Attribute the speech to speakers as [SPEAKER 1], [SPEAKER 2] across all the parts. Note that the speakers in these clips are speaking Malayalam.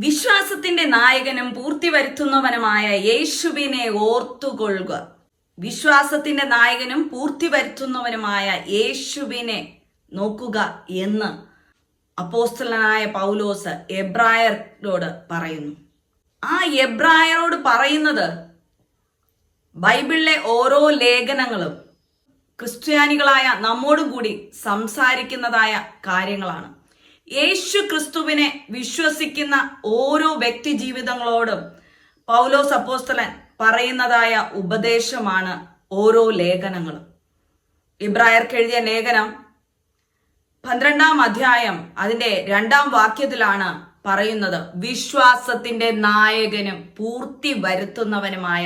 [SPEAKER 1] വിശ്വാസത്തിന്റെ നായകനും പൂർത്തി വരുത്തുന്നവനുമായ യേശുവിനെ ഓർത്തുകൊള്ളുക. വിശ്വാസത്തിന്റെ നായകനും പൂർത്തി വരുത്തുന്നവനുമായ യേശുവിനെ നോക്കുക എന്ന് അപ്പോസ്തലനായ പൗലോസ് എബ്രായരോട് പറയുന്നു. ആ എബ്രായരോട് പറയുന്നത് ബൈബിളിലെ ഓരോ ലേഖനങ്ങളും ക്രിസ്ത്യാനികളായ നമ്മോടും കൂടി സംസാരിക്കുന്നതായ കാര്യങ്ങളാണ്. യേശു ക്രിസ്തുവിനെ വിശ്വസിക്കുന്ന ഓരോ വ്യക്തി ജീവിതങ്ങളോടും പൗലോസ് അപ്പോസ്തലൻ പറയുന്നതായ ഉപദേശമാണ് ഓരോ ലേഖനങ്ങളും. ഇബ്രായർക്ക് എഴുതിയ ലേഖനം 12-ാം അധ്യായം അതിന്റെ 2-ാം വാക്യത്തിലാണ് പറയുന്നത്, വിശ്വാസത്തിന്റെ നായകനും പൂർത്തി വരുത്തുന്നവനുമായ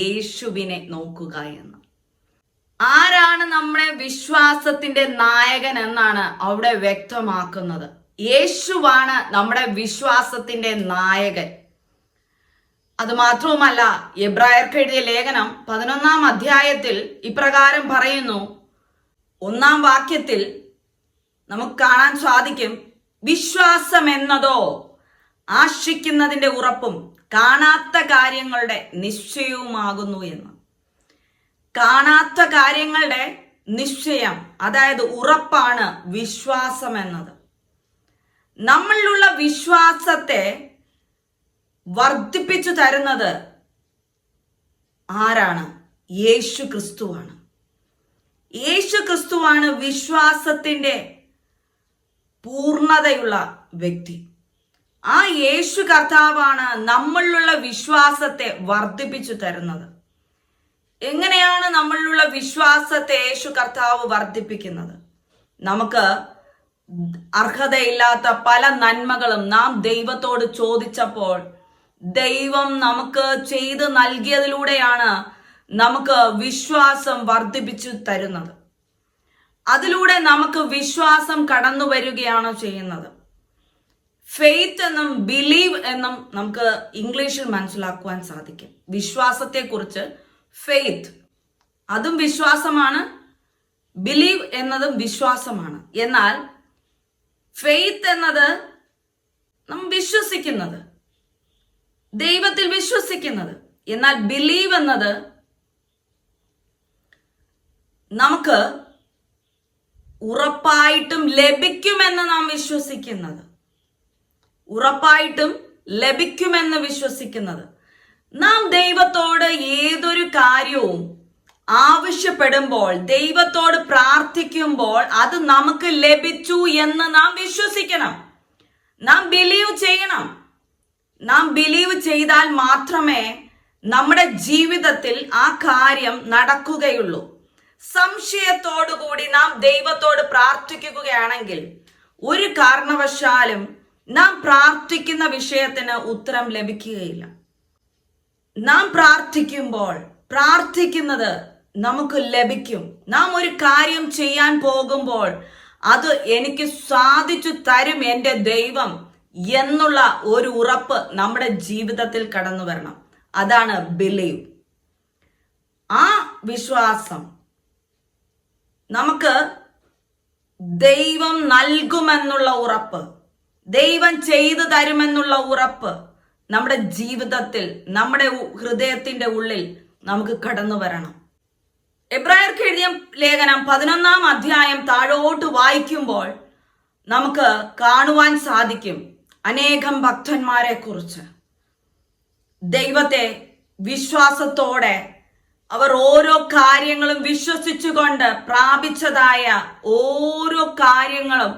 [SPEAKER 1] യേശുവിനെ നോക്കുക എന്ന്. ആരാണ് നമ്മുടെ വിശ്വാസത്തിന്റെ നായകൻ എന്നാണ് അവിടെ വ്യക്തമാക്കുന്നത്. യേശുവാണ് നമ്മുടെ വിശ്വാസത്തിന്റെ നായകൻ. അത് മാത്രവുമല്ല, എബ്രായർക്ക് എഴുതിയ ലേഖനം 11-ാം അധ്യായത്തിൽ ഇപ്രകാരം പറയുന്നു. 1-ാം വാക്യത്തിൽ നമുക്ക് കാണാൻ സാധിക്കും, വിശ്വാസം എന്നതോ ആശിക്കുന്നതിന്റെ ഉറപ്പും കാണാത്ത കാര്യങ്ങളുടെ നിശ്ചയവുമാകുന്നു എന്ന്. കാണാത്ത കാര്യങ്ങളുടെ നിശ്ചയം, അതായത് ഉറപ്പാണ് വിശ്വാസം എന്നത്. നമ്മളിലുള്ള വിശ്വാസത്തെ വർദ്ധിപ്പിച്ചു തരുന്നത് ആരാണ്? യേശു ക്രിസ്തുവാണ്. യേശു ക്രിസ്തുവാണ് വിശ്വാസത്തിന്റെ പൂർണ്ണതയുള്ള വ്യക്തി. ആ യേശു കർത്താവാണ് നമ്മളിലുള്ള വിശ്വാസത്തെ വർദ്ധിപ്പിച്ചു തരുന്നത്. എങ്ങനെയാണ് നമ്മളിലുള്ള വിശ്വാസത്തെ യേശു കർത്താവ് വർദ്ധിപ്പിക്കുന്നത്? നമുക്ക് അർഹതയില്ലാത്ത പല നന്മകളും നാം ദൈവത്തോട് ചോദിച്ചപ്പോൾ ദൈവം നമുക്ക് ചെയ്ത് നൽകിയതിലൂടെയാണ് നമുക്ക് വിശ്വാസം വർദ്ധിപ്പിച്ചു തരുന്നത്. അതിലൂടെ നമുക്ക് വിശ്വാസം കടന്നു വരികയാണ് ചെയ്യുന്നത്. ഫെയ്ത്ത് എന്നും ബിലീവ് എന്നും നമുക്ക് ഇംഗ്ലീഷിൽ മനസ്സിലാക്കുവാൻ സാധിക്കും. വിശ്വാസത്തെക്കുറിച്ച് ഫെയ്ത്ത് അതും വിശ്വാസമാണ്, ബിലീവ് എന്നതും വിശ്വാസമാണ്. എന്നാൽ ഫെയ്ത്ത് എന്നത് നാം വിശ്വസിക്കുന്നത്, ദൈവത്തിൽ വിശ്വസിക്കുന്നത്. എന്നാൽ ബിലീവ് എന്നത് നമുക്ക് ഉറപ്പായിട്ടും ലഭിക്കുമെന്ന് നാം വിശ്വസിക്കുന്നത്, ഉറപ്പായിട്ടും ലഭിക്കുമെന്ന് വിശ്വസിക്കുന്നത്. നാം ദൈവത്തോട് ഏതൊരു കാര്യവും ആവശ്യപ്പെടുമ്പോൾ, ദൈവത്തോട് പ്രാർത്ഥിക്കുമ്പോൾ അത് നമുക്ക് ലഭിച്ചു എന്ന് നാം വിശ്വസിക്കണം. നാം ബിലീവ് ചെയ്യണം. നാം ബിലീവ് ചെയ്താൽ മാത്രമേ നമ്മുടെ ജീവിതത്തിൽ ആ കാര്യം നടക്കുകയുള്ളൂ. സംശയത്തോടുകൂടി നാം ദൈവത്തോട് പ്രാർത്ഥിക്കുകയാണെങ്കിൽ ഒരു കാരണവശാലും നാം പ്രാർത്ഥിക്കുന്ന വിഷയത്തിന് ഉത്തരം ലഭിക്കുകയില്ല. നാം പ്രാർത്ഥിക്കുമ്പോൾ പ്രാർത്ഥിക്കുന്നത് നമുക്ക് ലഭിക്കും. നാം ഒരു കാര്യം ചെയ്യാൻ പോകുമ്പോൾ അത് എനിക്ക് സാധിച്ചു തരും എൻ്റെ ദൈവം എന്നുള്ള ഒരു ഉറപ്പ് നമ്മുടെ ജീവിതത്തിൽ കടന്നു വരണം. അതാണ് ബിലീവ്. ആ വിശ്വാസം നമുക്ക് ദൈവം നൽകുമെന്നുള്ള ഉറപ്പ്, ദൈവം ചെയ്തു തരുമെന്നുള്ള ഉറപ്പ് നമ്മുടെ ജീവിതത്തിൽ, നമ്മുടെ ഹൃദയത്തിന്റെ ഉള്ളിൽ നമുക്ക് കടന്നു വരണം. എബ്രായർക്ക് എഴുതിയ ലേഖനം 11-ാം അധ്യായം താഴോട്ട് വായിക്കുമ്പോൾ നമുക്ക് കാണുവാൻ സാധിക്കും അനേകം ഭക്തന്മാരെ കുറിച്ച്. ദൈവത്തെ വിശ്വാസത്തോടെ അവർ ഓരോ കാര്യങ്ങളും വിശ്വസിച്ചുകൊണ്ട് പ്രാപിച്ചതായ ഓരോ കാര്യങ്ങളും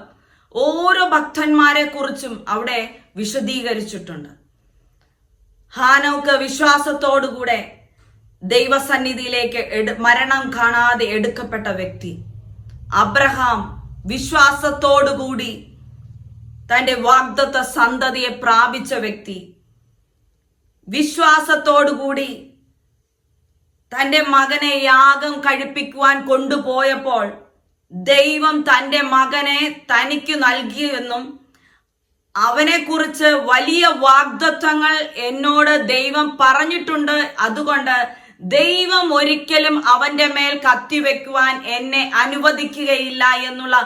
[SPEAKER 1] ഓരോ ഭക്തന്മാരെ കുറിച്ചും അവിടെ വിശദീകരിച്ചിട്ടുണ്ട്. ഹാനോക്ക് വിശ്വാസത്തോടുകൂടെ ദൈവസന്നിധിയിലേക്ക് മരണം കാണാതെ എടുക്കപ്പെട്ട വ്യക്തി. അബ്രഹാം വിശ്വാസത്തോടുകൂടി തന്റെ വാഗ്ദത്ത സന്തതിയെ പ്രാപിച്ച വ്യക്തി. വിശ്വാസത്തോടുകൂടി തന്റെ മകനെ യാഗം കഴിപ്പിക്കുവാൻ കൊണ്ടുപോയപ്പോൾ ദൈവം തന്റെ മകനെ തനിക്ക് നൽകിയെന്നും അവനെക്കുറിച്ച് വലിയ വാഗ്ദത്തങ്ങൾ എന്നോട് ദൈവം പറഞ്ഞിട്ടുണ്ട്, അതുകൊണ്ട് ദൈവം ഒരിക്കലും അവന്റെ മേൽ കത്തിവെക്കുവാൻ എന്നെ അനുവദിക്കുകയില്ല എന്നുള്ള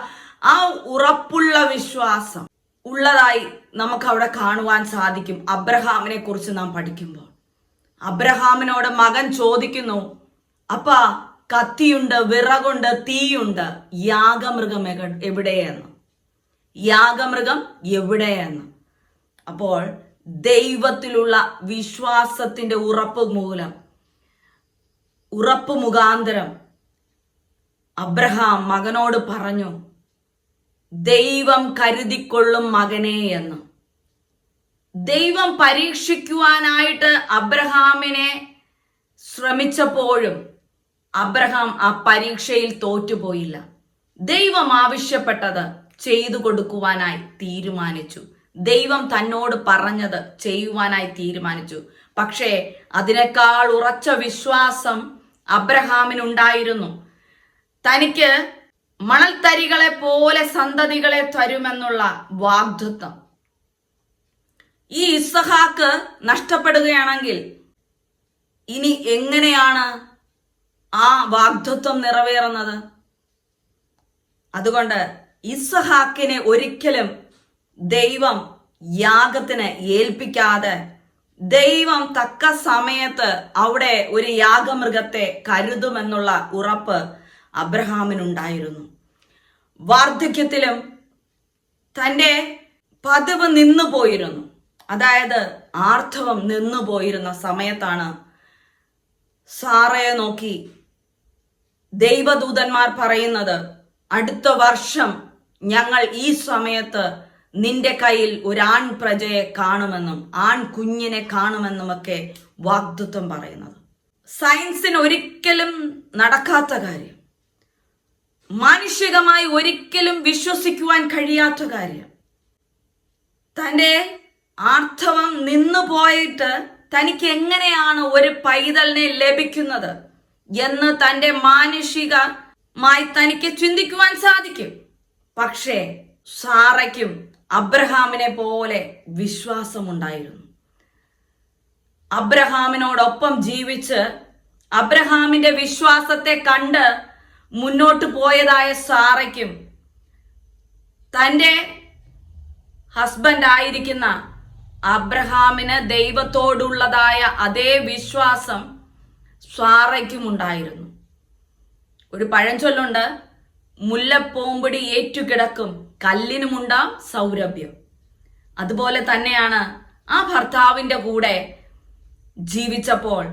[SPEAKER 1] ആ ഉറപ്പുള്ള വിശ്വാസം, ഉള്ളതായി നമുക്ക് അവിടെ കാണുവാൻ സാധിക്കും. അബ്രഹാമിനെ കുറിച്ച് നാം പഠിക്കുമ്പോൾ അബ്രഹാമിനോട് മകൻ ചോദിക്കുന്നു, അപ്പാ കത്തിയുണ്ട്, വിറകുണ്ട്, തീയുണ്ട്, യാഗമൃഗം എവിടെയെന്ന്, യാഗമൃഗം എവിടെയെന്ന്. അപ്പോൾ ദൈവത്തിലുള്ള വിശ്വാസത്തിന്റെ ഉറപ്പ് മുഖാന്തരം അബ്രഹാം മകനോട് പറഞ്ഞു, ദൈവം കരുതിക്കൊള്ളും മകനെ എന്ന്. ദൈവം പരീക്ഷിക്കുവാനായിട്ട് അബ്രഹാമിനെ ശ്രമിച്ചപ്പോഴും അബ്രഹാം ആ പരീക്ഷയിൽ തോറ്റുപോയില്ല. ദൈവം ആവശ്യപ്പെട്ടത് ചെയ്തു കൊടുക്കുവാനായി തീരുമാനിച്ചു. ദൈവം തന്നോട് പറഞ്ഞത് ചെയ്യുവാനായി തീരുമാനിച്ചു. പക്ഷേ അതിനേക്കാൾ ഉറച്ച വിശ്വാസം അബ്രഹാമിനുണ്ടായിരുന്നു. തനിക്ക് മണൽത്തരികളെ പോലെ സന്തതികളെ തരുമെന്നുള്ള വാഗ്ദത്തം. ഈ ഇസ്ഹാക്ക് നഷ്ടപ്പെടുകയാണെങ്കിൽ ഇനി എങ്ങനെയാണ് ആ വാഗ്ദത്തം നിറവേറുന്നത്? അതുകൊണ്ട് ഇസ്ഹാക്കിനെ ഒരിക്കലും ദൈവം യാഗത്തിന് ഏൽപ്പിക്കാതെ ദൈവം തക്ക സമയത്ത് അവിടെ ഒരു യാഗമൃഗത്തെ കരുതുമെന്നുള്ള ഉറപ്പ് അബ്രഹാമിനുണ്ടായിരുന്നു. വാർദ്ധക്യത്തിലും തൻ്റെ പതിവ് നിന്നുപോയിരുന്നു. അതായത് ആർത്തവം നിന്നുപോയിരുന്ന സമയത്താണ് സാറയെ നോക്കി ദൈവദൂതന്മാർ പറയുന്നത്, അടുത്ത വർഷം ഞങ്ങൾ ഈ സമയത്ത് നിന്റെ കയ്യിൽ ഒരു ആൺ പ്രജയെ കാണുമെന്നും ആൺ കുഞ്ഞിനെ കാണുമെന്നുമൊക്കെ വാഗ്ദത്തം പറയുന്നത്. സയൻസിന് ഒരിക്കലും നടക്കാത്ത കാര്യം, മാനുഷികമായി ഒരിക്കലും വിശ്വസിക്കുവാൻ കഴിയാത്ത കാര്യം. തൻ്റെ ആർത്തവം നിന്നുപോയിട്ട് തനിക്ക് എങ്ങനെയാണ് ഒരു പൈതലിനെ ലഭിക്കുന്നത് എന്ന് തൻ്റെ മാനുഷികമായി തനിക്ക് ചിന്തിക്കുവാൻ സാധിക്കും. പക്ഷേ സാറയ്ക്കും അബ്രഹാമിനെ പോലെ വിശ്വാസമുണ്ടായിരുന്നു. അബ്രഹാമിനോടൊപ്പം ജീവിച്ച് അബ്രഹാമിന്റെ വിശ്വാസത്തെ കണ്ട് മുന്നോട്ട് പോയതായ സാറയ്ക്കും തൻ്റെ ഹസ്ബൻഡ് ആയിരിക്കുന്ന അബ്രഹാമിന് ദൈവത്തോടുള്ളതായ അതേ വിശ്വാസം സാറയ്ക്കും ഉണ്ടായിരുന്നു. ഒരു പഴഞ്ചൊല്ലുണ്ട്, മുല്ലപ്പൂമ്പൊടി ഏറ്റുകിടക്കും കല്ലിനുമുണ്ടാം സൗരഭ്യം. അതുപോലെ തന്നെയാണ് ആ ഭർത്താവിന്റെ കൂടെ ജീവിച്ചപ്പോൾ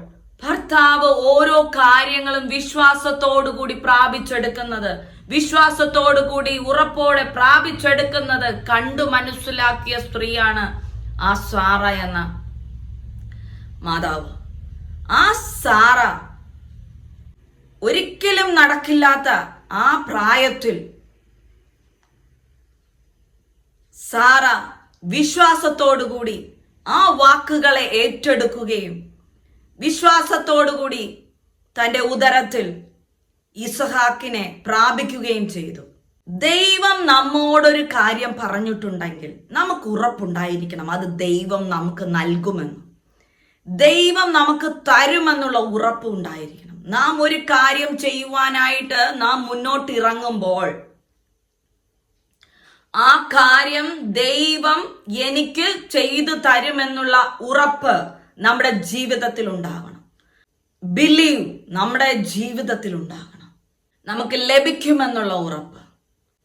[SPEAKER 1] ഭർത്താവ് ഓരോ കാര്യങ്ങളും വിശ്വാസത്തോടുകൂടി പ്രാപിച്ചെടുക്കുന്നത്, വിശ്വാസത്തോടുകൂടി ഉറപ്പോടെ പ്രാപിച്ചെടുക്കുന്നത് കണ്ടു മനസ്സിലാക്കിയ സ്ത്രീയാണ് ആ സാറ എന്ന മാതാവ്. ആ സാറ ഒരിക്കലും നടക്കില്ലാത്ത ആ പ്രായത്തിൽ സാറ വിശ്വാസത്തോടുകൂടി ആ വാക്കുകളെ ഏറ്റെടുക്കുകയും വിശ്വാസത്തോടുകൂടി തൻ്റെ ഉദരത്തിൽ ഇസഹാക്കിനെ പ്രാപിക്കുകയും ചെയ്തു. ദൈവം നമ്മോടൊരു കാര്യം പറഞ്ഞിട്ടുണ്ടെങ്കിൽ നമുക്ക് ഉറപ്പുണ്ടായിരിക്കണം, അത് ദൈവം നമുക്ക് നൽകുമെന്ന്, ദൈവം നമുക്ക് തരുമെന്നുള്ള ഉറപ്പ് ഉണ്ടായിരിക്കണം. നാം ഒരു കാര്യം ചെയ്യുവാനായിട്ട് നാം മുന്നോട്ട് ഇറങ്ങുമ്പോൾ ആ കാര്യം ദൈവം എനിക്ക് ചെയ്തു തരുമെന്നുള്ള ഉറപ്പ് നമ്മുടെ ജീവിതത്തിൽ ഉണ്ടാകണം. ബിലീവ് നമ്മുടെ ജീവിതത്തിൽ ഉണ്ടാകണം. നമുക്ക് ലഭിക്കുമെന്നുള്ള ഉറപ്പ്,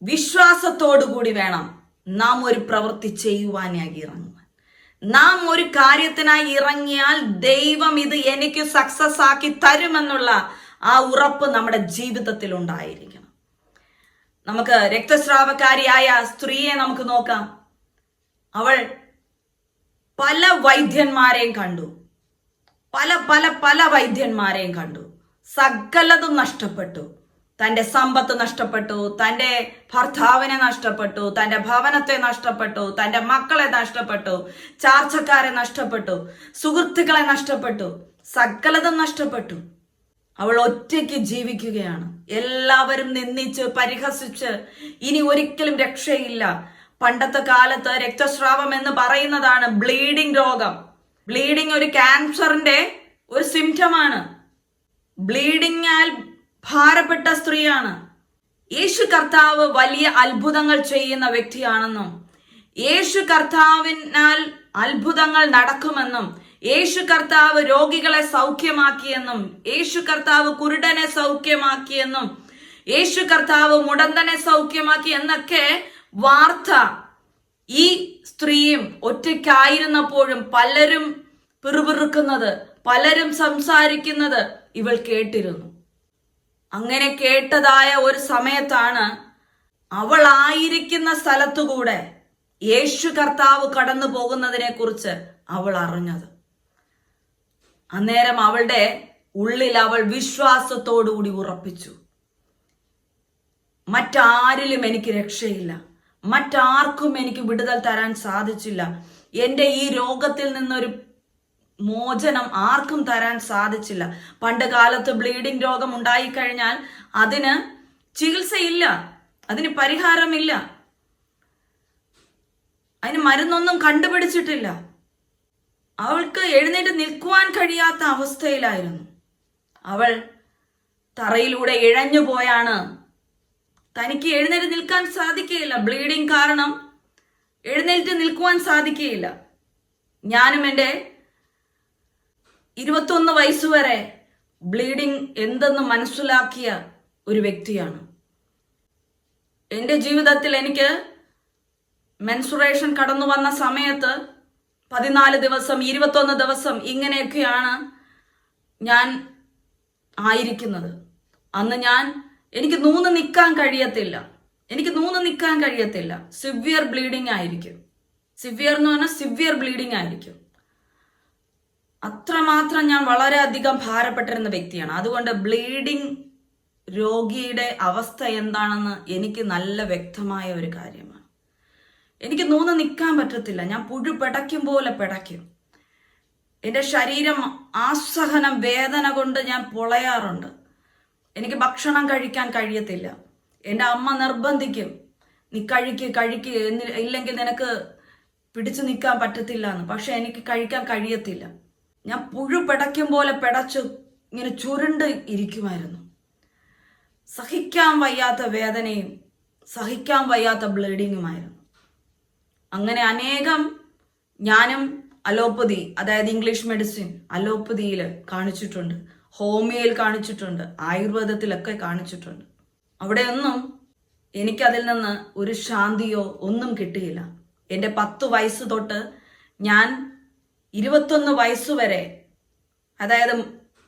[SPEAKER 1] വിശ്വാസത്തോടു കൂടി വേണം നാം ഒരു പ്രവൃത്തി ചെയ്യുവാനായി ഇറങ്ങുവാൻ. നാം ഒരു കാര്യത്തിനായി ഇറങ്ങിയാൽ ദൈവം ഇത് എനിക്ക് സക്സസ് ആക്കി തരുമെന്നുള്ള ആ ഉറപ്പ് നമ്മുടെ ജീവിതത്തിൽ ഉണ്ടായിരിക്കണം. നമുക്ക് രക്തസ്രാവക്കാരിയായ സ്ത്രീയെ നമുക്ക് നോക്കാം. അവൾ പല വൈദ്യന്മാരെയും കണ്ടു, പല വൈദ്യന്മാരെയും കണ്ടു. സകലതും നഷ്ടപ്പെട്ടു. തൻ്റെ സമ്പത്ത് നഷ്ടപ്പെട്ടു, തൻ്റെ ഭർത്താവിനെ നഷ്ടപ്പെട്ടു, തൻ്റെ ഭവനത്തെ നഷ്ടപ്പെട്ടു, തൻ്റെ മക്കളെ നഷ്ടപ്പെട്ടു, ചാർച്ചക്കാരെ നഷ്ടപ്പെട്ടു, സുഹൃത്തുക്കളെ നഷ്ടപ്പെട്ടു, സകലതും നഷ്ടപ്പെട്ടു. അവൾ ഒറ്റയ്ക്ക് ജീവിക്കുകയാണ്. എല്ലാവരും നിന്ദിച്ച് പരിഹസിച്ച് ഇനി ഒരിക്കലും രക്ഷയില്ല. പണ്ടത്തെ കാലത്ത് രക്തസ്രാവം എന്ന് പറയുന്നതാണ് ബ്ലീഡിംഗ് രോഗം. ബ്ലീഡിംഗ് ഒരു ക്യാൻസറിന്റെ ഒരു സിംറ്റമാണ്. ബ്ലീഡിംഗാൽ ഭാരപ്പെട്ട സ്ത്രീയാണ്. യേശു കർത്താവ് വലിയ അത്ഭുതങ്ങൾ ചെയ്യുന്ന വ്യക്തിയാണെന്നും യേശു കർത്താവിനാൽ അത്ഭുതങ്ങൾ നടക്കുമെന്നും യേശു കർത്താവ് രോഗികളെ സൗഖ്യമാക്കിയെന്നും യേശു കർത്താവ് കുരുടനെ സൗഖ്യമാക്കിയെന്നും യേശു കർത്താവ് മുടന്തനെ സൗഖ്യമാക്കി എന്നൊക്കെ വാർത്ത ഈ സ്ത്രീയും ഒറ്റയ്ക്കായിരുന്നപ്പോഴും പലരും പിറുപിറുക്കുന്നത്, പലരും സംസാരിക്കുന്നത് ഇവൾ കേട്ടിരുന്നു. അങ്ങനെ കേട്ടതായ ഒരു സമയത്താണ് അവൾ ആയിരിക്കുന്ന സ്ഥലത്തുകൂടെ യേശു കർത്താവ് കടന്നു പോകുന്നതിനെ കുറിച്ച് അവൾ അറിഞ്ഞത്. അന്നേരം അവളുടെ ഉള്ളിൽ അവൾ വിശ്വാസത്തോടുകൂടി ഉറപ്പിച്ചു, മറ്റാരിലും എനിക്ക് രക്ഷയില്ല, മറ്റാർക്കും എനിക്ക് വിടുതൽ തരാൻ സാധിച്ചില്ല, എൻ്റെ ഈ രോഗത്തിൽ നിന്നൊരു മോചനം ആർക്കും തരാൻ സാധിച്ചില്ല. പണ്ട് കാലത്ത് ബ്ലീഡിംഗ് രോഗം ഉണ്ടായിക്കഴിഞ്ഞാൽ അതിന് ചികിത്സയില്ല, അതിന് പരിഹാരമില്ല, അതിന് മരുന്നൊന്നും കണ്ടുപിടിച്ചിട്ടില്ല. അവൾക്ക് എഴുന്നേറ്റ് നിൽക്കുവാൻ കഴിയാത്ത അവസ്ഥയിലായിരുന്നു. അവൾ തറയിലൂടെ ഇഴഞ്ഞു പോയാണ്. തനിക്ക് എഴുന്നേറ്റ് നിൽക്കാൻ സാധിക്കുകയില്ല, ബ്ലീഡിംഗ് കാരണം എഴുന്നേറ്റ് നിൽക്കുവാൻ സാധിക്കുകയില്ല. ഞാനും എൻ്റെ 21 വയസ്സുവരെ ബ്ലീഡിംഗ് എന്തെന്ന് മനസ്സിലാക്കിയ ഒരു വ്യക്തിയാണ്. എൻ്റെ ജീവിതത്തിൽ എനിക്ക് മെൻസുറേഷൻ കടന്നു വന്ന സമയത്ത് 14 ദിവസം 21 ദിവസം ഇങ്ങനെയൊക്കെയാണ് ഞാൻ ആയിരിക്കുന്നത്. അന്ന് എനിക്ക് നൂന്ന് നിൽക്കാൻ കഴിയത്തില്ല. സിവിയർ ബ്ലീഡിംഗ് ആയിരിക്കും. സിവിയർ എന്ന് പറഞ്ഞാൽ സിവിയർ ബ്ലീഡിംഗ് ആയിരിക്കും. അത്രമാത്രം ഞാൻ വളരെയധികം ഭാരപ്പെട്ടിരുന്ന വ്യക്തിയാണ്. അതുകൊണ്ട് ബ്ലീഡിംഗ് രോഗിയുടെ അവസ്ഥ എന്താണെന്ന് എനിക്ക് നല്ല വ്യക്തമായ ഒരു കാര്യമാണ്. എനിക്ക് നൂന്ന് നിൽക്കാൻ പറ്റത്തില്ല. ഞാൻ പുഴു പിടയ്ക്കും പോലെ പിടയ്ക്കും. എൻ്റെ ശരീരം ആസഹനം വേദന കൊണ്ട് ഞാൻ പൊളയാറുണ്ട്. എനിക്ക് ഭക്ഷണം കഴിക്കാൻ കഴിയത്തില്ല. എൻ്റെ അമ്മ നിർബന്ധിക്കും, നീ കഴിക്ക് ഇല്ലെങ്കിൽ നിനക്ക് പിടിച്ചു നിൽക്കാൻ പറ്റത്തില്ല എന്ന്. പക്ഷെ എനിക്ക് കഴിക്കാൻ കഴിയത്തില്ല. ഞാൻ പുഴു പിടയ്ക്കും പോലെ പിടച്ച് ഇങ്ങനെ ചുരുണ്ട് ഇരിക്കുമായിരുന്നു. സഹിക്കാൻ വയ്യാത്ത വേദനയും സഹിക്കാൻ വയ്യാത്ത ബ്ലീഡിങ്ങുമായിരുന്നു. അങ്ങനെ അനേകം ഞാനും അലോപ്പതി, അതായത് ഇംഗ്ലീഷ് മെഡിസിൻ അലോപ്പതിയിൽ കാണിച്ചിട്ടുണ്ട്, ഹോമിയോയിൽ കാണിച്ചിട്ടുണ്ട്, ആയുർവേദത്തിലൊക്കെ കാണിച്ചിട്ടുണ്ട്. അവിടെയൊന്നും എനിക്കതിൽ നിന്ന് ഒരു ശാന്തിയോ ഒന്നും കിട്ടിയില്ല. എൻ്റെ 10 വയസ്സ് തൊട്ട് ഞാൻ 21 വയസ്സുവരെ, അതായത്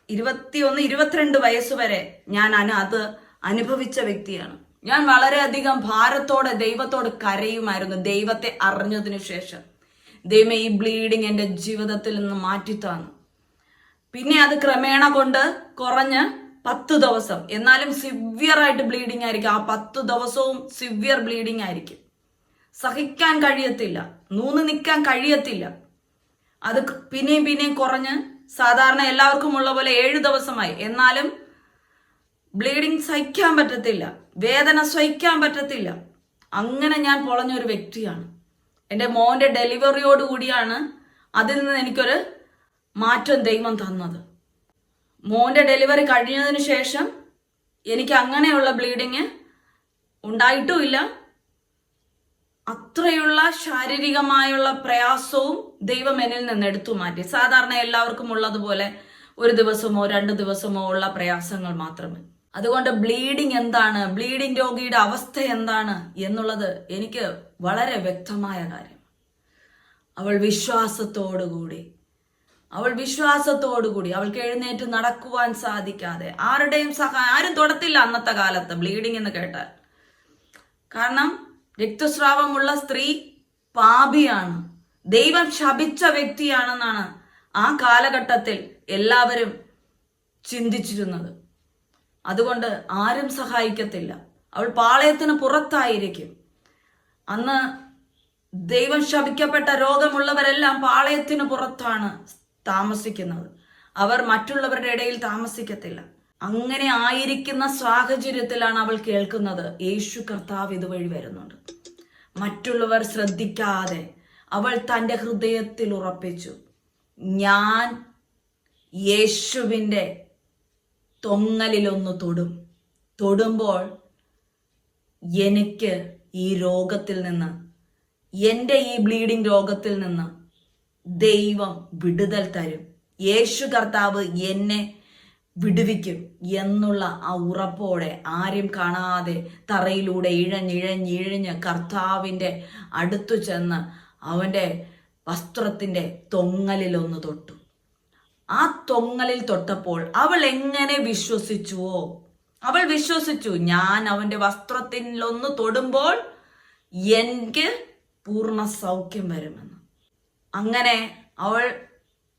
[SPEAKER 1] 21, 22 വയസ്സുവരെ ഞാൻ അത് അനുഭവിച്ച വ്യക്തിയാണ്. ഞാൻ വളരെയധികം ഭാരത്തോടെ ദൈവത്തോട് കരയുമായിരുന്നു. ദൈവത്തെ അറിഞ്ഞതിനു ശേഷം, ദൈവമേ ഈ ബ്ലീഡിങ് എൻ്റെ ജീവിതത്തിൽ നിന്ന് മാറ്റിത്താന്നു. പിന്നെ അത് ക്രമേണ കൊണ്ട് കുറഞ്ഞ് 10 ദിവസം, എന്നാലും സിവിയർ ആയിട്ട് ബ്ലീഡിങ് ആയിരിക്കും. ആ 10 ദിവസവും സിവിയർ ബ്ലീഡിങ് ആയിരിക്കും. സഹിക്കാൻ കഴിയത്തില്ല, നൂന്ന് നിൽക്കാൻ കഴിയത്തില്ല. അത് പിന്നെയും കുറഞ്ഞ് സാധാരണ എല്ലാവർക്കും ഉള്ള പോലെ 7 ദിവസമായി. എന്നാലും ബ്ലീഡിങ് സഹിക്കാൻ പറ്റത്തില്ല, വേദന സഹിക്കാൻ പറ്റത്തില്ല. അങ്ങനെ ഞാൻ പൊളഞ്ഞൊരു വ്യക്തിയാണ്. എൻ്റെ മോൻ്റെ ഡെലിവറിയോടുകൂടിയാണ് അതിൽ നിന്ന് എനിക്കൊരു മാറ്റം ദൈവം തന്നത്. മോൻ്റെ ഡെലിവറി കഴിഞ്ഞതിന് ശേഷം എനിക്ക് അങ്ങനെയുള്ള ബ്ലീഡിങ് ഉണ്ടായിട്ടുമില്ല. അത്രയുള്ള ശാരീരികമായുള്ള പ്രയാസവും ദൈവം എന്നിൽ നിന്ന് എടുത്തു മാറ്റി. സാധാരണ എല്ലാവർക്കും ഉള്ളതുപോലെ 1 ദിവസമോ 2 ദിവസമോ ഉള്ള പ്രയാസങ്ങൾ മാത്രമേ. അതുകൊണ്ട് ബ്ലീഡിങ് എന്താണ്, ബ്ലീഡിങ് രോഗിയുടെ അവസ്ഥ എന്താണ് എന്നുള്ളത് എനിക്ക് വളരെ വ്യക്തമായ കാര്യം. അവൾ വിശ്വാസത്തോടുകൂടി അവൾക്ക് എഴുന്നേറ്റ് നടക്കുവാൻ സാധിക്കാതെ, ആരുടെയും ആരും തൊടത്തില്ല അന്നത്തെ കാലത്ത് ബ്ലീഡിങ് എന്ന് കേട്ടാൽ. കാരണം രക്തസ്രാവമുള്ള സ്ത്രീ പാപിയാണ്, ദൈവം ശപിച്ച വ്യക്തിയാണെന്നാണ് ആ കാലഘട്ടത്തിൽ എല്ലാവരും ചിന്തിച്ചിരുന്നത്. അതുകൊണ്ട് ആരും സഹായിക്കത്തില്ല. അവൾ പാളയത്തിന് പുറത്തായിരിക്കും. അന്ന് ദൈവം ശപിക്കപ്പെട്ട രോഗമുള്ളവരെല്ലാം പാളയത്തിന് പുറത്താണ് താമസിക്കുന്നത്. അവർ മറ്റുള്ളവരുടെ ഇടയിൽ താമസിക്കത്തില്ല. അങ്ങനെ ആയിരിക്കുന്ന സാഹചര്യത്തിലാണ് അവൾ കേൾക്കുന്നത്, യേശു കർത്താവ് ഇതുവഴി വരുന്നുണ്ട്. മറ്റുള്ളവർ ശ്രദ്ധിക്കാതെ അവൾ തൻ്റെ ഹൃദയത്തിൽ ഉറപ്പിച്ചു, ഞാൻ യേശുവിൻ്റെ തൊങ്ങലിലൊന്ന് തൊടുമ്പോൾ എനിക്ക് ഈ രോഗത്തിൽ നിന്ന് എൻ്റെ ഈ ബ്ലീഡിംഗ് രോഗത്തിൽ നിന്ന് ദൈവം വിടുതൽ തരും, യേശു കർത്താവ് എന്നെ വിടുവിക്കും എന്നുള്ള ആ ഉറപ്പോടെ ആരും കാണാതെ തറയിലൂടെ ഇഴഞ്ഞിഴഞ്ഞിഴഞ്ഞ് കർത്താവിൻ്റെ അടുത്തു ചെന്ന് അവൻ്റെ വസ്ത്രത്തിൻ്റെ തൊങ്ങലിലൊന്ന് തൊട്ടു. ആ തൊങ്ങലിൽ തൊട്ടപ്പോൾ അവൾ എങ്ങനെ വിശ്വസിച്ചുവോ, അവൾ വിശ്വസിച്ചു, ഞാൻ അവൻ്റെ വസ്ത്രത്തിലൊന്ന് തൊടുമ്പോൾ എനിക്ക് പൂർണ്ണ സൗഖ്യം വരുമെന്ന്. അങ്ങനെ അവൾ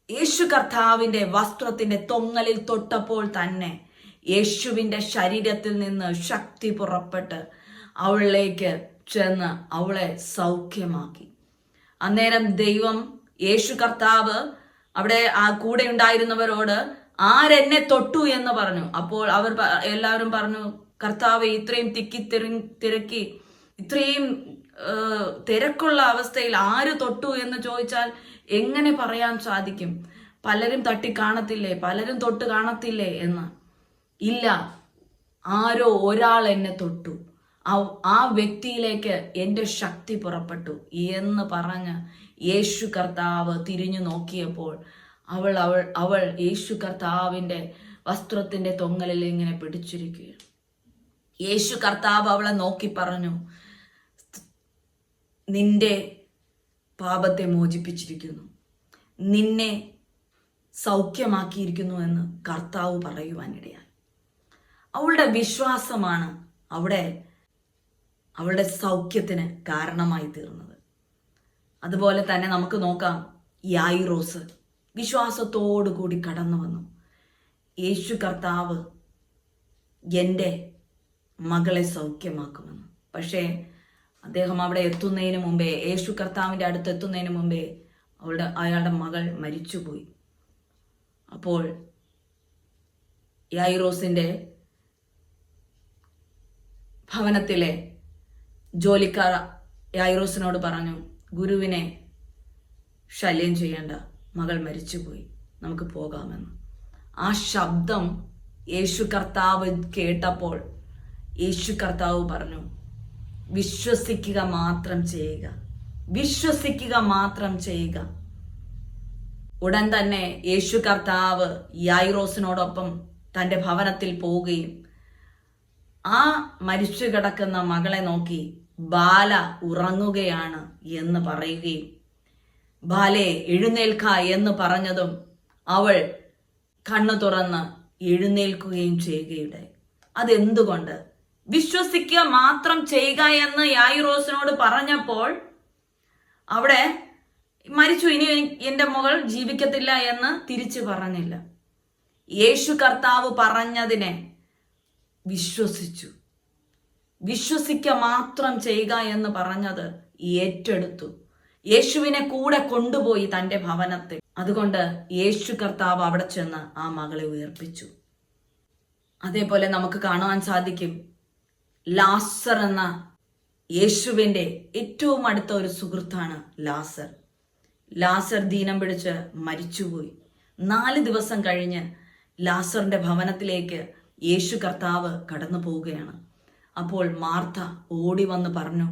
[SPEAKER 1] യേശു കർത്താവിൻ്റെ വസ്ത്രത്തിൻ്റെ തൊങ്ങലിൽ തൊട്ടപ്പോൾ തന്നെ യേശുവിൻ്റെ ശരീരത്തിൽ നിന്ന് ശക്തി പുറപ്പെട്ട് അവളിലേക്ക് ചെന്ന് അവളെ സൗഖ്യമാക്കി. അന്നേരം ദൈവം, യേശു കർത്താവ് അവിടെ ആ കൂടെ ഉണ്ടായിരുന്നവരോട് ആരെന്നെ തൊട്ടു എന്ന് പറഞ്ഞു. അപ്പോൾ അവർ എല്ലാവരും പറഞ്ഞു, കർത്താവ് ഇത്രയും തിരക്കി ഇത്രയും തിരക്കുള്ള അവസ്ഥയിൽ ആര് തൊട്ടു എന്ന് ചോദിച്ചാൽ എങ്ങനെ പറയാൻ സാധിക്കും? പലരും തട്ടി കാണത്തില്ലേ, പലരും തൊട്ട് കാണത്തില്ലേ എന്ന്. ഇല്ല, ആരോ ഒരാൾ എന്നെ തൊട്ടു, ആ വ്യക്തിയിലേക്ക് എൻ്റെ ശക്തി പുറപ്പെട്ടു എന്ന് പറഞ്ഞ് യേശു കർത്താവ് തിരിഞ്ഞു നോക്കിയപ്പോൾ അവൾ യേശു കർത്താവിൻ്റെ വസ്ത്രത്തിൻ്റെ തൊങ്ങലിൽ ഇങ്ങനെ പിടിച്ചിരിക്കുകയാണ്. യേശു കർത്താവ് അവളെ നോക്കി പറഞ്ഞു, നിന്റെ പാപത്തെ മോചിപ്പിച്ചിരിക്കുന്നു, നിന്നെ സൗഖ്യമാക്കിയിരിക്കുന്നു എന്ന് കർത്താവ് പറയുവാനിടയായി. അവളുടെ വിശ്വാസമാണ് അവളുടെ സൗഖ്യത്തിന് കാരണമായി തീർന്നത്. അതുപോലെ തന്നെ നമുക്ക് നോക്കാം, യായിറോസ് വിശ്വാസത്തോടു കൂടി കടന്നു വന്നു. യേശു കർത്താവ് എൻ്റെ മകളെ സൗഖ്യമാക്കുമെന്ന്. പക്ഷേ അദ്ദേഹം അവിടെ എത്തുന്നതിന് മുമ്പേ, യേശു കർത്താവിൻ്റെ അടുത്ത് എത്തുന്നതിന് മുമ്പേ അയാളുടെ മകൾ മരിച്ചുപോയി. അപ്പോൾ യായിറോസിൻ്റെ ഭവനത്തിലെ ജോലിക്കാർ യായിറോസിനോട് പറഞ്ഞു, ഗുരുവിനെ ശല്യം ചെയ്യേണ്ട, മകൾ മരിച്ചുപോയി, നമുക്ക് പോകാമെന്ന്. ആ ശബ്ദം യേശു കർത്താവ് കേട്ടപ്പോൾ യേശു കർത്താവ് പറഞ്ഞു, വിശ്വസിക്കുക മാത്രം ചെയ്യുക, വിശ്വസിക്കുക മാത്രം ചെയ്യുക. ഉടൻ തന്നെ യേശു കർത്താവ് യായിറോസിനോടൊപ്പം തൻ്റെ ഭവനത്തിൽ പോവുകയും ആ മരിച്ചു കിടക്കുന്ന മകളെ നോക്കി ബാല ഉറങ്ങുകയാണ് എന്ന് പറയുകയും, ബാലേ എഴുന്നേൽക്ക എന്ന് പറഞ്ഞതും അവൾ കണ്ണു തുറന്ന് എഴുന്നേൽക്കുകയും ചെയ്യുകയുണ്ടായി. അതെന്തുകൊണ്ട്? വിശ്വസിക്കുക മാത്രം ചെയ്യുക എന്ന് യായിറോസിനോട് പറഞ്ഞപ്പോൾ അവിടെ മരിച്ചു, ഇനി എൻ്റെ മകൾ ജീവിക്കത്തില്ല എന്ന് തിരിച്ചു പറഞ്ഞില്ല. യേശു കർത്താവ് പറഞ്ഞതിനെ വിശ്വസിച്ചു. വിശ്വസിക്കുക മാത്രം ചെയ്യുക എന്ന് പറഞ്ഞത് ഏറ്റെടുത്തു. യേശുവിനെ കൂടെ കൊണ്ടുപോയി തൻ്റെ ഭവനത്തിൽ. അതുകൊണ്ട് യേശു കർത്താവ് അവിടെ ചെന്ന് ആ മകളെ ഉയർപ്പിച്ചു. അതേപോലെ നമുക്ക് കാണുവാൻ സാധിക്കും, ലാസർ എന്ന യേശുവിൻ്റെ ഏറ്റവും അടുത്ത ഒരു സുഹൃത്താണ് ലാസർ. ലാസർ ദീനം പിടിച്ച് മരിച്ചുപോയി. 4 ദിവസം കഴിഞ്ഞ് ലാസറിന്റെ ഭവനത്തിലേക്ക് യേശു കർത്താവ് കടന്നു പോവുകയാണ്. അപ്പോൾ മാർത്ത ഓടി വന്ന് പറഞ്ഞു,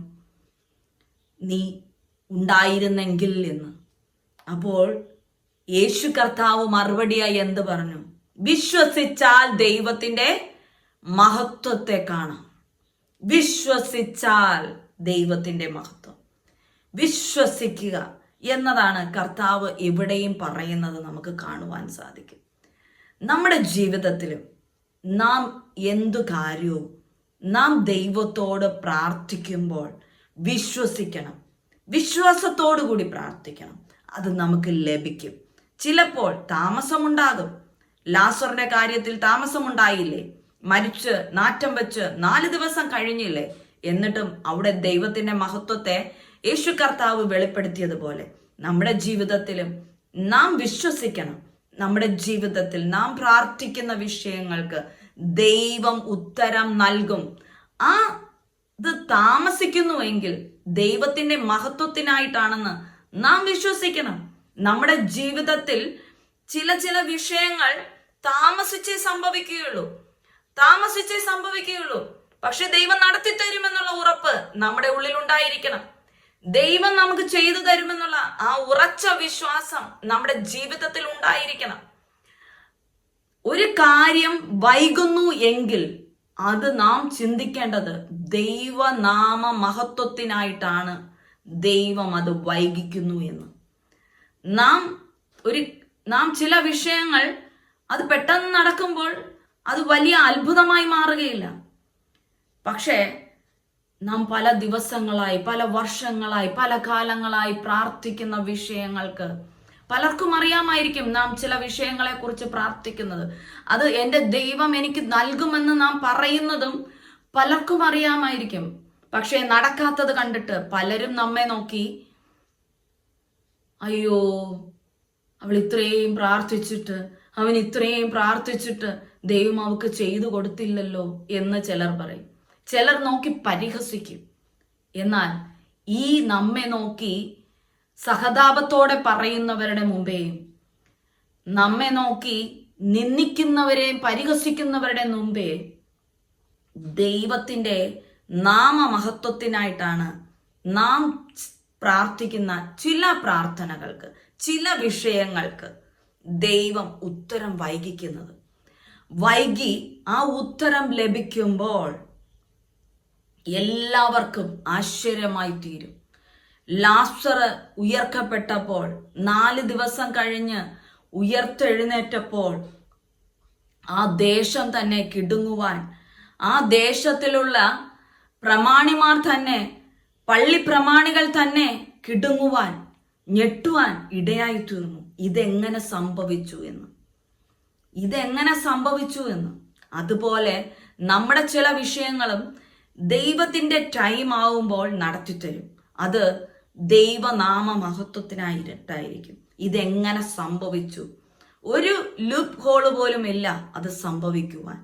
[SPEAKER 1] നീ ഉണ്ടായിരുന്നെങ്കിൽ എന്ന്. അപ്പോൾ യേശു കർത്താവ് മറുപടിയായി എന്ത് പറഞ്ഞു? വിശ്വസിച്ചാൽ ദൈവത്തിന്റെ മഹത്വത്തെ കാണാം. വിശ്വസിച്ചാൽ ദൈവത്തിന്റെ മഹത്വം. വിശ്വസിക്കുക എന്നതാണ് കർത്താവ് എവിടെയും പറയുന്നത് നമുക്ക് കാണുവാൻ സാധിക്കും. നമ്മുടെ ജീവിതത്തിലും നാം എന്തു കാര്യവും നാം ദൈവത്തോട് പ്രാർത്ഥിക്കുമ്പോൾ വിശ്വസിക്കണം. വിശ്വാസത്തോടു കൂടി പ്രാർത്ഥിക്കണം. അത് നമുക്ക് ലഭിക്കും. ചിലപ്പോൾ താമസമുണ്ടാകും. ലാസറിന്റെ കാര്യത്തിൽ താമസമുണ്ടായില്ലേ? മരിച്ച് നാറ്റം വെച്ച് 4 ദിവസം കഴിഞ്ഞില്ലേ? എന്നിട്ടും അവിടെ ദൈവത്തിന്റെ മഹത്വത്തെ യേശു കർത്താവ് വെളിപ്പെടുത്തിയതുപോലെ നമ്മുടെ ജീവിതത്തിലും നാം വിശ്വസിക്കണം. നമ്മുടെ ജീവിതത്തിൽ നാം പ്രാർത്ഥിക്കുന്ന വിഷയങ്ങൾക്ക് ദൈവം ഉത്തരം നൽകും. ഇത് താമസിക്കുന്നുവെങ്കിൽ ദൈവത്തിന്റെ മഹത്വത്തിനായിട്ടാണെന്ന് നാം വിശ്വസിക്കണം. നമ്മുടെ ജീവിതത്തിൽ ചില വിഷയങ്ങൾ താമസിച്ചേ സംഭവിക്കുകയുള്ളൂ. പക്ഷെ ദൈവം നടത്തി തരുമെന്നുള്ള ഉറപ്പ് നമ്മുടെ ഉള്ളിൽ ഉണ്ടായിരിക്കണം. ദൈവം നമുക്ക് ചെയ്തു തരുമെന്നുള്ള ആ ഉറച്ച വിശ്വാസം നമ്മുടെ ജീവിതത്തിൽ ഉണ്ടായിരിക്കണം. ഒരു കാര്യം വൈകുന്നു എങ്കിൽ അത് നാം ചിന്തിക്കേണ്ടത് ദൈവനാമ മഹത്വത്തിനായിട്ടാണ് ദൈവം അത് വൈകിക്കുന്നു എന്ന്. നാം ചില വിഷയങ്ങൾ അത് പെട്ടെന്ന് നടക്കുമ്പോൾ അത് വലിയ അത്ഭുതമായി മാറുകയില്ല. പക്ഷേ നാം പല ദിവസങ്ങളായി, പല വർഷങ്ങളായി, പല കാലങ്ങളായി പ്രാർത്ഥിക്കുന്ന വിഷയങ്ങൾക്ക് പലർക്കും അറിയാമായിരിക്കും. നാം ചില വിഷയങ്ങളെ കുറിച്ച് പ്രാർത്ഥിക്കുന്നത്, അത് എൻ്റെ ദൈവം എനിക്ക് നൽകുമെന്ന് നാം പറയുന്നതും പലർക്കും അറിയാമായിരിക്കും. പക്ഷേ നടക്കാത്തത് കണ്ടിട്ട് പലരും നമ്മെ നോക്കി, അയ്യോ അവൾ ഇത്രയും പ്രാർത്ഥിച്ചിട്ട്, അവൻ ഇത്രയും പ്രാർത്ഥിച്ചിട്ട് ദൈവം അവൾക്ക് ചെയ്തു കൊടുത്തില്ലല്ലോ എന്ന് ചിലർ പറയും. ചിലർ നോക്കി പരിഹസിക്കും. എന്നാൽ ഈ നമ്മെ നോക്കി സഹതാപത്തോടെ പറയുന്നവരുടെ മുമ്പേ, നമ്മെ നോക്കി നിന്ദിക്കുന്നവരെയും പരിഹസിക്കുന്നവരുടെ മുമ്പേ ദൈവത്തിൻ്റെ നാമമഹത്വത്തിനായിട്ടാണ് നാം പ്രാർത്ഥിക്കുന്ന ചില പ്രാർത്ഥനകൾക്ക്, ചില വിഷയങ്ങൾക്ക് ദൈവം ഉത്തരം വൈകിക്കുന്നത്. വൈകി ആ ഉത്തരം ലഭിക്കുമ്പോൾ എല്ലാവർക്കും ആശ്ചര്യമായി തീരും. ലാസർ ഉയർക്കപ്പെട്ടപ്പോൾ 4 ദിവസം കഴിഞ്ഞ് ഉയർത്തെഴുന്നേറ്റപ്പോൾ ആ ദേശം തന്നെ കിടുങ്ങുവാൻ, ആ ദേശത്തിലുള്ള പ്രമാണിമാർ തന്നെ, പള്ളി പ്രമാണികൾ തന്നെ കിടുങ്ങുവാൻ, ഞെട്ടുവാൻ ഇടയായി തീർന്നു. ഇതെങ്ങനെ സംഭവിച്ചു എന്ന്. അതുപോലെ നമ്മുടെ ചില വിഷയങ്ങളും ദൈവത്തിന്റെ ടൈം ആവുമ്പോൾ നടത്തിത്തരും. അത് ദൈവനാമ മഹത്വത്തിനായിട്ടായിരിക്കും. ഇതെങ്ങനെ സംഭവിച്ചു? ഒരു ലൂപ്പ് ഹോള് പോലും ഇല്ല അത് സംഭവിക്കുവാൻ.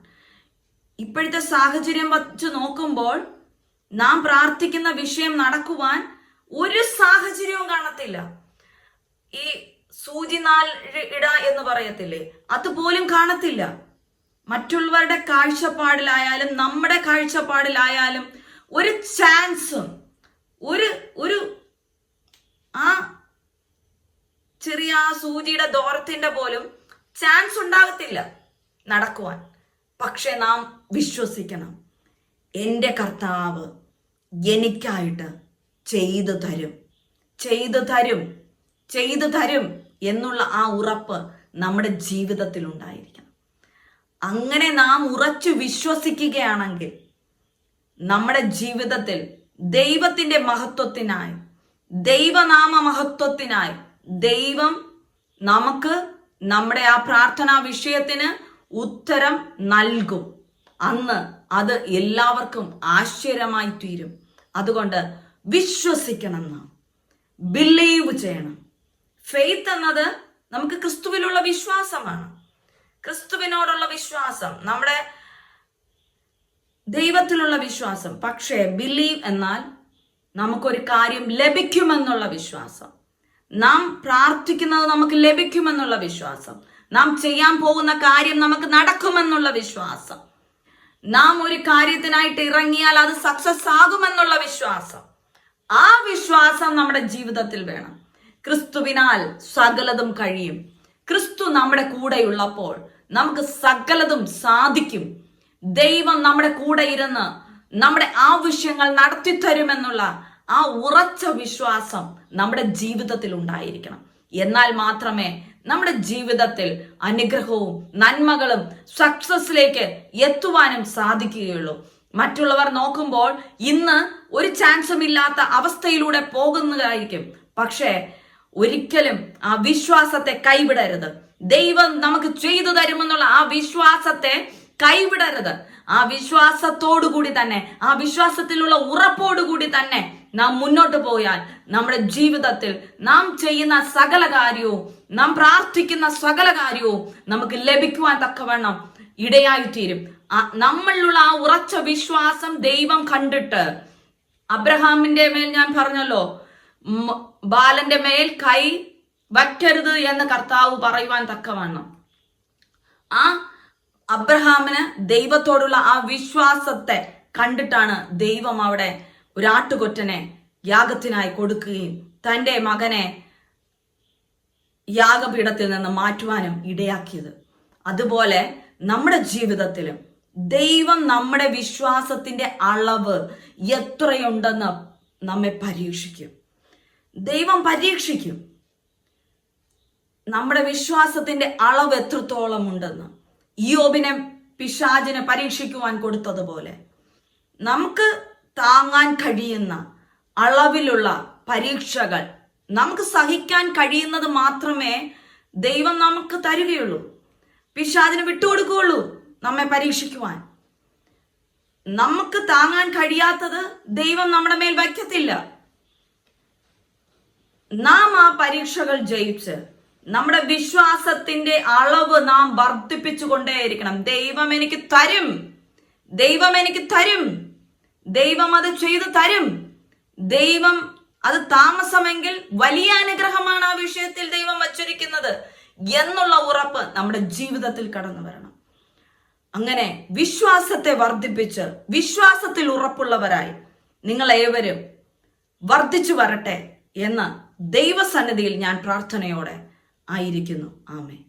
[SPEAKER 1] ഇപ്പോഴത്തെ സാഹചര്യം വച്ച് നോക്കുമ്പോൾ നാം പ്രാർത്ഥിക്കുന്ന വിഷയം നടക്കുവാൻ ഒരു സാഹചര്യവും കാണത്തില്ല. ഈ സൂചി 4 ഇട എന്ന് പറയത്തില്ലേ, അതുപോലും കാണത്തില്ല. മറ്റുള്ളവരുടെ കാഴ്ചപ്പാടിലായാലും നമ്മുടെ കാഴ്ചപ്പാടിലായാലും ഒരു ചാൻസും, ഒരു ആ ചെറിയ ആ സൂചിയുടെ ദൂരത്തിന്റെ പോലും ചാൻസ് ഉണ്ടാകത്തില്ല നടക്കുവാൻ. പക്ഷെ നാം വിശ്വസിക്കണം, എൻ്റെ കർത്താവ് എനിക്കായിട്ട് ചെയ്തു തരും എന്നുള്ള ആ ഉറപ്പ് നമ്മുടെ ജീവിതത്തിൽ ഉണ്ടായിരിക്കണം. അങ്ങനെ നാം ഉറച്ചു വിശ്വസിക്കുകയാണെങ്കിൽ നമ്മുടെ ജീവിതത്തിൽ ദൈവത്തിന്റെ മഹത്വത്തിനായി, ദൈവനാമ മഹത്വത്തിനായി ദൈവം നമുക്ക് നമ്മുടെ ആ പ്രാർത്ഥനാ വിഷയത്തിന് ഉത്തരം നൽകും. അന്ന് അത് എല്ലാവർക്കും ആശ്ചര്യമായി തീരും. അതുകൊണ്ട് വിശ്വസിക്കണം, നാം ബിലീവ് ചെയ്യണം. ഫെയ്ത്ത് എന്നത് നമുക്ക് ക്രിസ്തുവിലുള്ള വിശ്വാസമാണ്. ക്രിസ്തുവിനോടുള്ള വിശ്വാസം, നമ്മുടെ ദൈവത്തിലുള്ള വിശ്വാസം. പക്ഷേ ബിലീവ് എന്നാൽ നമുക്കൊരു കാര്യം ലഭിക്കുമെന്നുള്ള വിശ്വാസം. നാം പ്രാർത്ഥിക്കുന്നത് നമുക്ക് ലഭിക്കുമെന്നുള്ള വിശ്വാസം. നാം ചെയ്യാൻ പോകുന്ന കാര്യം നമുക്ക് നടക്കുമെന്നുള്ള വിശ്വാസം. നാം ഒരു കാര്യത്തിനായിട്ട് ഇറങ്ങിയാൽ അത് സക്സസ് ആകുമെന്നുള്ള വിശ്വാസം. ആ വിശ്വാസം നമ്മുടെ ജീവിതത്തിൽ വേണം. ക്രിസ്തുവിനാൽ സകലതും കഴിയും. ക്രിസ്തു നമ്മുടെ കൂടെയുള്ളപ്പോൾ നമുക്ക് സകലതും സാധിക്കും. ദൈവം നമ്മുടെ കൂടെ ഇരുന്ന് നമ്മുടെ ആവശ്യങ്ങൾ നടത്തിത്തരുമെന്നുള്ള ആ ഉറച്ച വിശ്വാസം നമ്മുടെ ജീവിതത്തിൽ ഉണ്ടായിരിക്കണം. എന്നാൽ മാത്രമേ നമ്മുടെ ജീവിതത്തിൽ അനുഗ്രഹവും നന്മകളും സക്സസിലേക്ക് എത്തുവാനും സാധിക്കുകയുള്ളൂ. മറ്റുള്ളവർ നോക്കുമ്പോൾ ഇന്ന് ഒരു ചാൻസും ഇല്ലാത്ത അവസ്ഥയിലൂടെ പോകുന്നതായിരിക്കും. പക്ഷേ ഒരിക്കലും ആ വിശ്വാസത്തെ കൈവിടരുത്. ദൈവം നമുക്ക് ചെയ്തു തരുമെന്നുള്ള ആ വിശ്വാസത്തെ കൈവിടരുത്. ആ വിശ്വാസത്തോടുകൂടി തന്നെ, ആ വിശ്വാസത്തിലുള്ള ഉറപ്പോടുകൂടി തന്നെ നാം മുന്നോട്ട് പോയാൽ നമ്മുടെ ജീവിതത്തിൽ നാം ചെയ്യുന്ന സകല കാര്യവും, നാം പ്രാർത്ഥിക്കുന്ന സകല കാര്യവും നമുക്ക് ലഭിക്കുവാൻ തക്കവണ്ണം ഇടയായിത്തീരും. നമ്മളിലുള്ള ആ ഉറച്ച വിശ്വാസം ദൈവം കണ്ടിട്ട്, അബ്രഹാമിന്റെ മേൽ ഞാൻ പറഞ്ഞല്ലോ, ബാലന്റെ മേൽ കൈ വയ്ക്കരുത് എന്ന് കർത്താവ് പറയുവാൻ തക്കവണ്ണം ആ അബ്രഹാമിന് ദൈവത്തോടുള്ള ആ വിശ്വാസത്തെ കണ്ടിട്ടാണ് ദൈവം അവിടെ ഒരാട്ടുകൊറ്റനെ യാഗത്തിനായി കൊടുക്കുകയും തൻ്റെ മകനെ യാഗപീഠത്തിൽ നിന്ന് മാറ്റുവാനും ഇടയാക്കിയത്. അതുപോലെ നമ്മുടെ ജീവിതത്തിലും ദൈവം നമ്മുടെ വിശ്വാസത്തിന്റെ അളവ് എത്രയുണ്ടെന്ന് നമ്മെ പരീക്ഷിക്കും. ദൈവം പരീക്ഷിക്കും നമ്മുടെ വിശ്വാസത്തിന്റെ അളവ് എത്രത്തോളം ഉണ്ടെന്ന്. യോബിനെ പിശാചിനെ പരീക്ഷിക്കുവാൻ കൊടുത്തതുപോലെ നമുക്ക് താങ്ങാൻ കഴിയുന്ന അളവിലുള്ള പരീക്ഷകൾ, നമുക്ക് സഹിക്കാൻ കഴിയുന്നത് മാത്രമേ ദൈവം നമുക്ക് തരികയുള്ളൂ. പിശാചിന് വിട്ടുകൊടുക്കുകയുള്ളൂ നമ്മെ പരീക്ഷിക്കുവാൻ. നമുക്ക് താങ്ങാൻ കഴിയാത്തത് ദൈവം നമ്മുടെ മേൽ വയ്ക്കത്തില്ല. നാം ആ പരീക്ഷകൾ ജയിച്ച് നമ്മുടെ വിശ്വാസത്തിന്റെ അളവ് നാം വർദ്ധിപ്പിച്ചുകൊണ്ടേയിരിക്കണം. ദൈവം എനിക്ക് തരും, ദൈവം എനിക്ക് തരും, ദൈവം അത് ചെയ്തു തരും. ദൈവം അത് താമസമെങ്കിൽ വലിയ അനുഗ്രഹമാണ് ആ വിഷയത്തിൽ ദൈവം വച്ചിരിക്കുന്നത് എന്നുള്ള ഉറപ്പ് നമ്മുടെ ജീവിതത്തിൽ കടന്നു വരണം. അങ്ങനെ വിശ്വാസത്തെ വർദ്ധിപ്പിച്ച് വിശ്വാസത്തിൽ ഉറപ്പുള്ളവരായി നിങ്ങൾ ഏവരും വർദ്ധിച്ചു വരട്ടെ എന്ന് ദൈവസന്നിധിയിൽ ഞാൻ പ്രാർത്ഥനയോടെ ആയിരിക്കുന്നു. ആമേൻ.